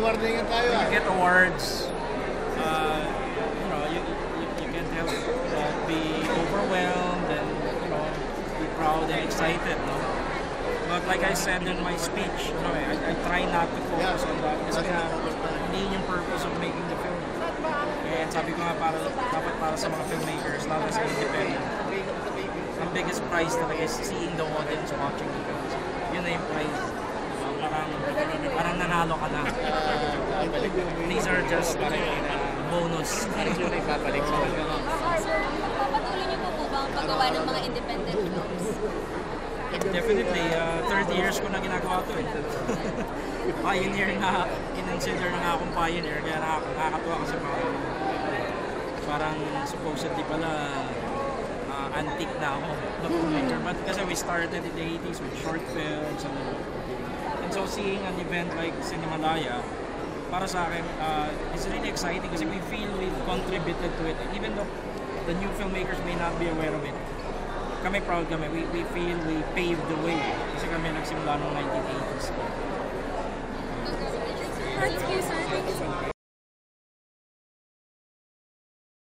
Bumardingan tayo. You get awards. You can't help but be overwhelmed and be proud and excited. No? But like I said in my speech, I try not to focus on that kasi hindi yun yung purpose of making the film. And sabi ko nga dapat para sa mga filmmakers, lalo sa independent, ang biggest prize talaga is seeing the audience watching the films. Yun na yung prize. Parang nanalo ka na. These are just bonus. Patuloy niyo po ba ang paggawa ng mga independent films? Definitely, third years ko na ginagawa ito. Pioneer na, in-consider na nga akong pioneer, kaya nakakatuwa kasi parang supposedly pala antique na ako na filmmaker. But kasi we started in the 80s with short films and so seeing an event like Cinemalaya, para sa akin, it's really exciting kasi we feel we've contributed to it. Even though the new filmmakers may not be aware of it, kami proud kami. We feel we paved the way kasi kami nagsimula noong 1980s. Thank you, sir. Thank you so much.